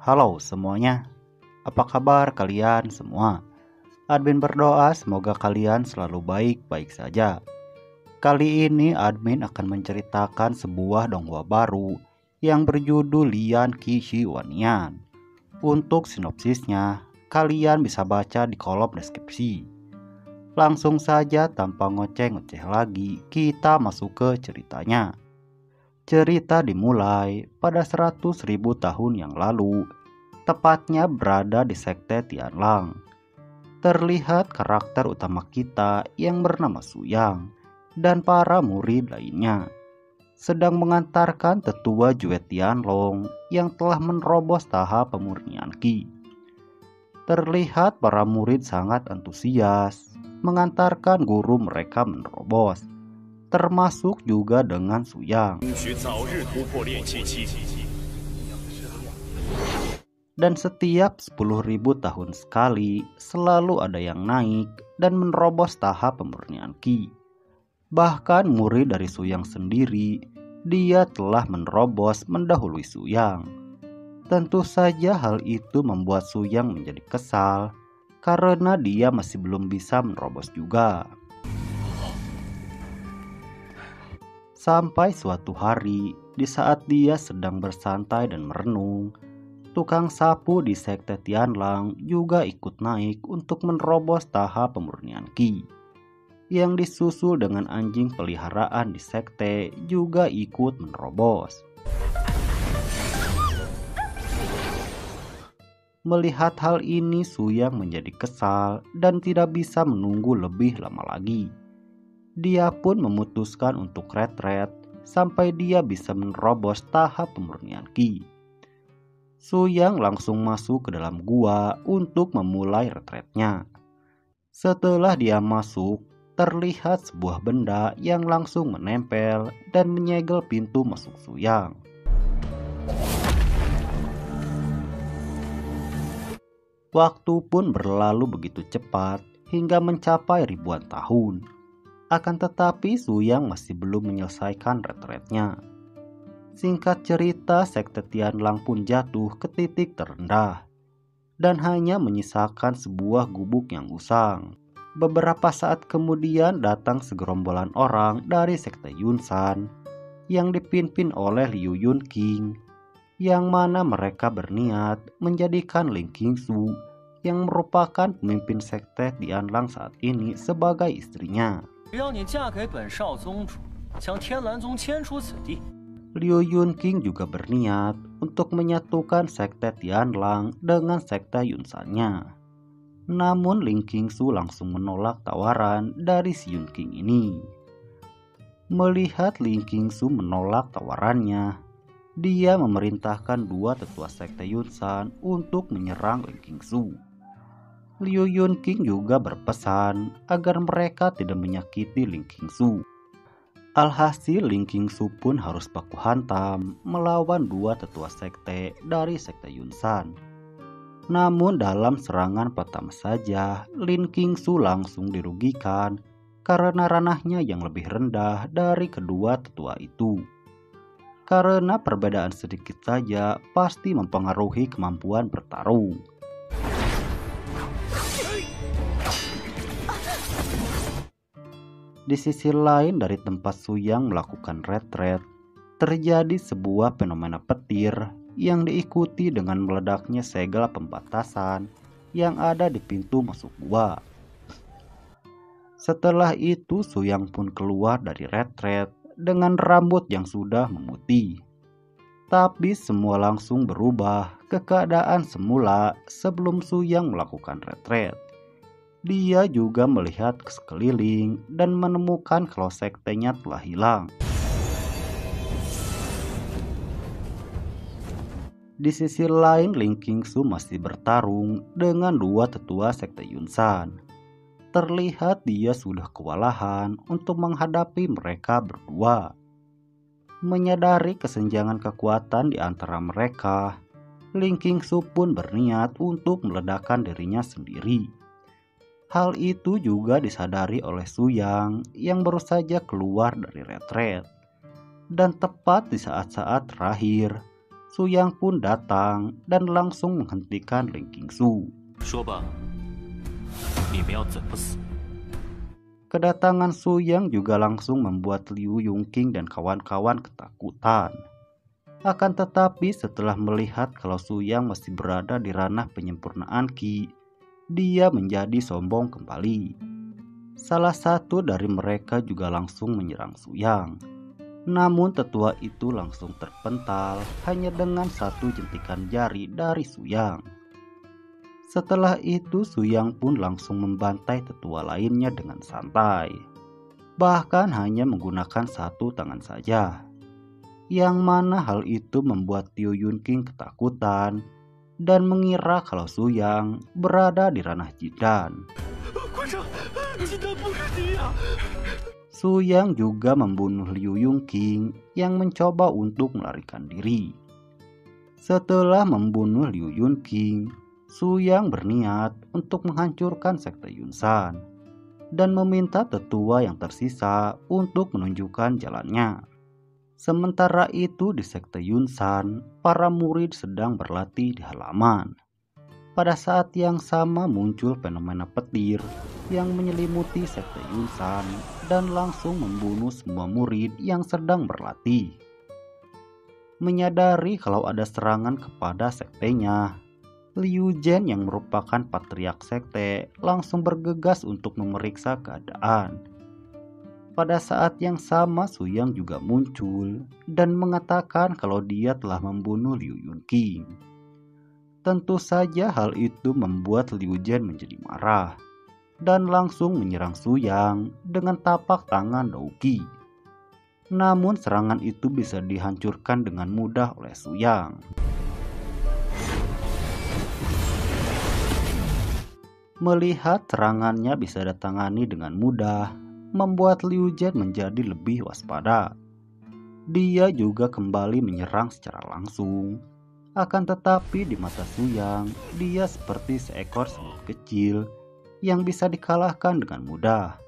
Halo semuanya, apa kabar kalian semua? Admin berdoa semoga kalian selalu baik-baik saja. Kali ini admin akan menceritakan sebuah donghua baru yang berjudul Lian Qixi Wanian. Untuk sinopsisnya, kalian bisa baca di kolom deskripsi. Langsung saja tanpa ngoceh-ngoceh lagi, kita masuk ke ceritanya. Cerita dimulai pada 100.000 tahun yang lalu, tepatnya berada di sekte Tianlang. Terlihat karakter utama kita yang bernama Suyang dan para murid lainnya sedang mengantarkan tetua Jue Tianlong yang telah menerobos tahap pemurnian Qi. Terlihat para murid sangat antusias mengantarkan guru mereka menerobos, termasuk juga dengan Suyang. Dan setiap 10.000 tahun sekali selalu ada yang naik dan menerobos tahap pemurnian Qi. Bahkan murid dari Suyang sendiri, dia telah menerobos mendahului Suyang. Tentu saja hal itu membuat Suyang menjadi kesal karena dia masih belum bisa menerobos juga. Sampai suatu hari, di saat dia sedang bersantai dan merenung, tukang sapu di sekte Tianlang juga ikut naik untuk menerobos tahap pemurnian Qi. Yang disusul dengan anjing peliharaan di sekte juga ikut menerobos. Melihat hal ini, Suyang menjadi kesal dan tidak bisa menunggu lebih lama lagi. Dia pun memutuskan untuk retret sampai dia bisa menerobos tahap pemurnian Qi. Suyang langsung masuk ke dalam gua untuk memulai retretnya. Setelah dia masuk, terlihat sebuah benda yang langsung menempel dan menyegel pintu masuk Suyang. Waktu pun berlalu begitu cepat hingga mencapai ribuan tahun. Akan tetapi Suyang masih belum menyelesaikan retretnya. Singkat cerita, sekte Tianlang pun jatuh ke titik terendah dan hanya menyisakan sebuah gubuk yang usang. Beberapa saat kemudian datang segerombolan orang dari sekte Yunsan yang dipimpin oleh Liu Yunqing, yang mana mereka berniat menjadikan Ling Qingsu yang merupakan pemimpin sekte Tianlang saat ini sebagai istrinya. Liu Yunqing juga berniat untuk menyatukan sekte Tianlang dengan sekte Yunsannya. Namun Ling Qingsu langsung menolak tawaran dari si Yunqing ini. Melihat Ling Qingsu menolak tawarannya, dia memerintahkan dua tetua sekte Yunsan untuk menyerang Ling Qingsu. Liu Yunqing juga berpesan agar mereka tidak menyakiti Ling Qingsu. Alhasil Ling Qingsu pun harus baku hantam melawan dua tetua sekte dari sekte Yunsan. Namun dalam serangan pertama saja, Ling Qingsu langsung dirugikan karena ranahnya yang lebih rendah dari kedua tetua itu. Karena perbedaan sedikit saja pasti mempengaruhi kemampuan bertarung. Di sisi lain dari tempat Suyang melakukan retret, terjadi sebuah fenomena petir yang diikuti dengan meledaknya segel pembatasan yang ada di pintu masuk gua. Setelah itu Suyang pun keluar dari retret dengan rambut yang sudah memutih. Tapi semua langsung berubah ke keadaan semula sebelum Suyang melakukan retret. Dia juga melihat ke sekeliling dan menemukan kalau sektenya telah hilang. Di sisi lain, Ling Qingsu masih bertarung dengan dua tetua sekte Yunsan. Terlihat dia sudah kewalahan untuk menghadapi mereka berdua. Menyadari kesenjangan kekuatan di antara mereka, Ling Qingsu pun berniat untuk meledakkan dirinya sendiri. Hal itu juga disadari oleh Suyang yang baru saja keluar dari retret. Dan tepat di saat-saat terakhir, Su Yang pun datang dan langsung menghentikan Ling Qingsu. 说吧，你们要怎么死？ Kedatangan Su Yang juga langsung membuat Liu Yongqing dan kawan-kawan ketakutan. Akan tetapi setelah melihat kalau Su Yang masih berada di ranah penyempurnaan Qi, dia menjadi sombong kembali. Salah satu dari mereka juga langsung menyerang Su Yang. Namun tetua itu langsung terpental hanya dengan satu jentikan jari dari Su Yang. Setelah itu Su Yang pun langsung membantai tetua lainnya dengan santai. Bahkan hanya menggunakan satu tangan saja. Yang mana hal itu membuat Liu Yongqing ketakutan dan mengira kalau Su Yang berada di ranah Jindan. Su Yang juga membunuh Liu Yongqing yang mencoba untuk melarikan diri. Setelah membunuh Liu Yongqing, Su Yang berniat untuk menghancurkan sekte Yunsan dan meminta tetua yang tersisa untuk menunjukkan jalannya. Sementara itu di sekte Yunsan, para murid sedang berlatih di halaman. Pada saat yang sama muncul fenomena petir yang menyelimuti sekte Yunsan dan langsung membunuh semua murid yang sedang berlatih. Menyadari kalau ada serangan kepada sektenya, Liu Zhen yang merupakan patriark sekte langsung bergegas untuk memeriksa keadaan. Pada saat yang sama Su Yang juga muncul dan mengatakan kalau dia telah membunuh Liu Yongqing. Tentu saja hal itu membuat Liu Zhen menjadi marah dan langsung menyerang Su Yang dengan tapak tangan Dou Qi. Namun serangan itu bisa dihancurkan dengan mudah oleh Su Yang. Melihat serangannya bisa ditangani dengan mudah, membuat Liu Zhen menjadi lebih waspada. Dia juga kembali menyerang secara langsung. Akan tetapi di mata Su Yang, dia seperti seekor semut kecil yang bisa dikalahkan dengan mudah.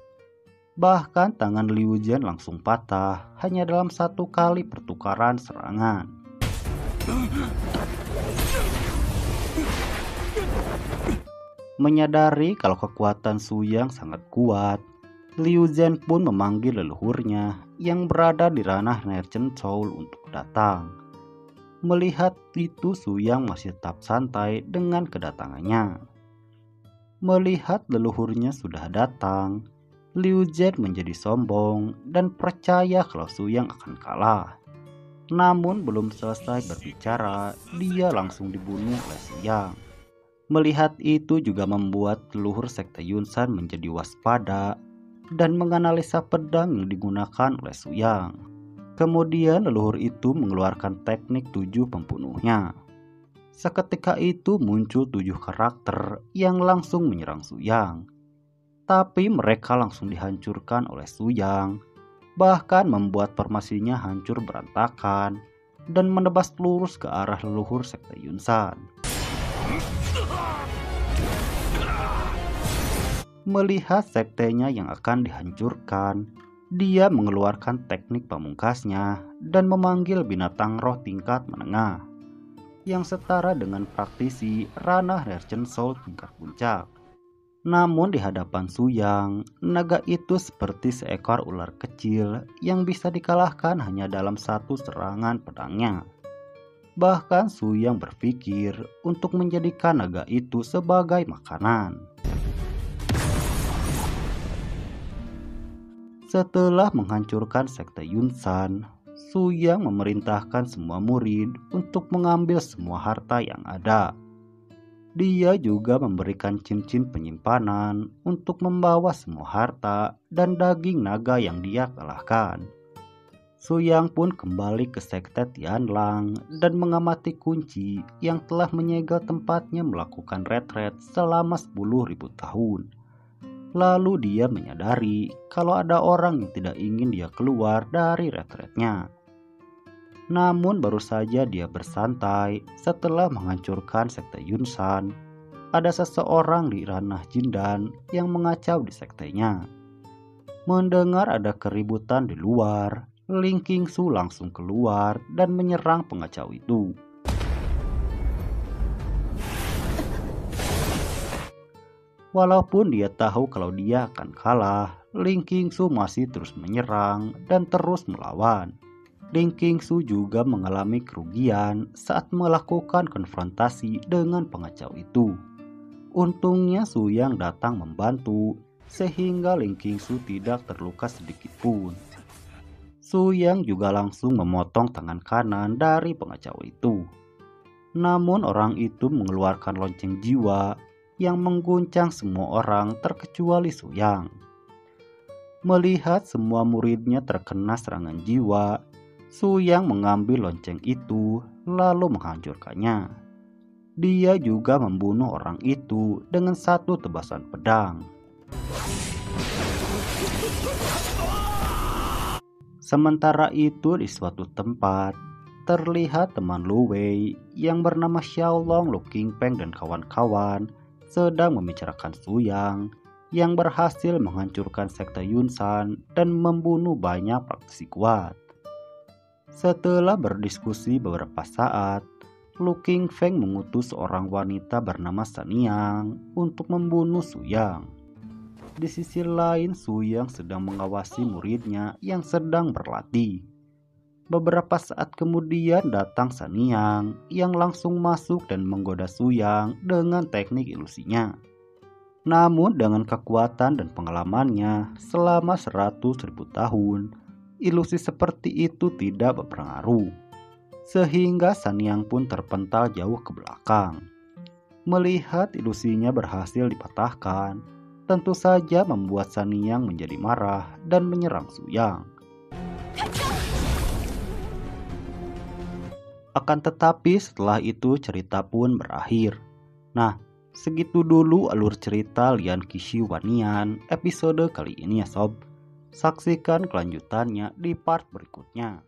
Bahkan tangan Liu Zhen langsung patah hanya dalam satu kali pertukaran serangan. Menyadari kalau kekuatan Su Yang sangat kuat, Liu Zhen pun memanggil leluhurnya yang berada di ranah Nerchen Soul untuk datang. Melihat itu Su Yang masih tetap santai dengan kedatangannya. Melihat leluhurnya sudah datang, Liu Zhen menjadi sombong dan percaya kalau Su Yang akan kalah. Namun belum selesai berbicara, dia langsung dibunuh oleh Su Yang. Melihat itu juga membuat leluhur sekte Yunsan menjadi waspada dan menganalisa pedang yang digunakan oleh Su Yang. Kemudian leluhur itu mengeluarkan teknik 7 pembunuhnya. Seketika itu muncul 7 karakter yang langsung menyerang Su Yang. Tapi mereka langsung dihancurkan oleh Su Yang, bahkan membuat formasinya hancur berantakan dan menebas lurus ke arah leluhur sekte Yunsan. Melihat sektenya yang akan dihancurkan, dia mengeluarkan teknik pamungkasnya dan memanggil binatang roh tingkat menengah yang setara dengan praktisi ranah Nerchen Soul tingkat puncak. Namun di hadapan Su Yang, naga itu seperti seekor ular kecil yang bisa dikalahkan hanya dalam satu serangan pedangnya. Bahkan Su Yang berpikir untuk menjadikan naga itu sebagai makanan. Setelah menghancurkan sekte Yunsan, Su Yang memerintahkan semua murid untuk mengambil semua harta yang ada. Dia juga memberikan cincin penyimpanan untuk membawa semua harta dan daging naga yang dia kalahkan. Su Yang pun kembali ke sekte Tianlang dan mengamati kunci yang telah menyegel tempatnya melakukan retret selama 10.000 tahun. Lalu dia menyadari kalau ada orang yang tidak ingin dia keluar dari retretnya. Namun baru saja dia bersantai setelah menghancurkan sekte Yunsan, ada seseorang di ranah Jindan yang mengacau di sektenya. Mendengar ada keributan di luar, Ling Qingsu langsung keluar dan menyerang pengacau itu. Walaupun dia tahu kalau dia akan kalah, Ling Qingsu masih terus menyerang dan terus melawan. Ling Qingsu juga mengalami kerugian saat melakukan konfrontasi dengan pengacau itu. Untungnya Su Yang datang membantu sehingga Ling Qingsu tidak terluka sedikit pun. Su Yang juga langsung memotong tangan kanan dari pengacau itu. Namun orang itu mengeluarkan lonceng jiwa yang mengguncang semua orang terkecuali Su Yang. Melihat semua muridnya terkena serangan jiwa, Su Yang mengambil lonceng itu lalu menghancurkannya. Dia juga membunuh orang itu dengan satu tebasan pedang. Sementara itu di suatu tempat, terlihat teman Lu Wei yang bernama Xiaolong, Lu Qingpeng dan kawan-kawan sedang membicarakan Su Yang yang berhasil menghancurkan sekte Yunsan dan membunuh banyak praktisi kuat. Setelah berdiskusi beberapa saat, Lu Qingfeng mengutus seorang wanita bernama Sanyang untuk membunuh Su Yang. Di sisi lain, Su Yang sedang mengawasi muridnya yang sedang berlatih. Beberapa saat kemudian datang Sanyang yang langsung masuk dan menggoda Su Yang dengan teknik ilusinya. Namun dengan kekuatan dan pengalamannya selama 100.000 tahun, ilusi seperti itu tidak berpengaruh. Sehingga Sanyang pun terpental jauh ke belakang. Melihat ilusinya berhasil dipatahkan, tentu saja membuat Sanyang menjadi marah dan menyerang Su Yang. Akan tetapi setelah itu cerita pun berakhir. Nah, segitu dulu alur cerita Lian Qixi Wannian episode kali ini ya sob. Saksikan kelanjutannya di part berikutnya.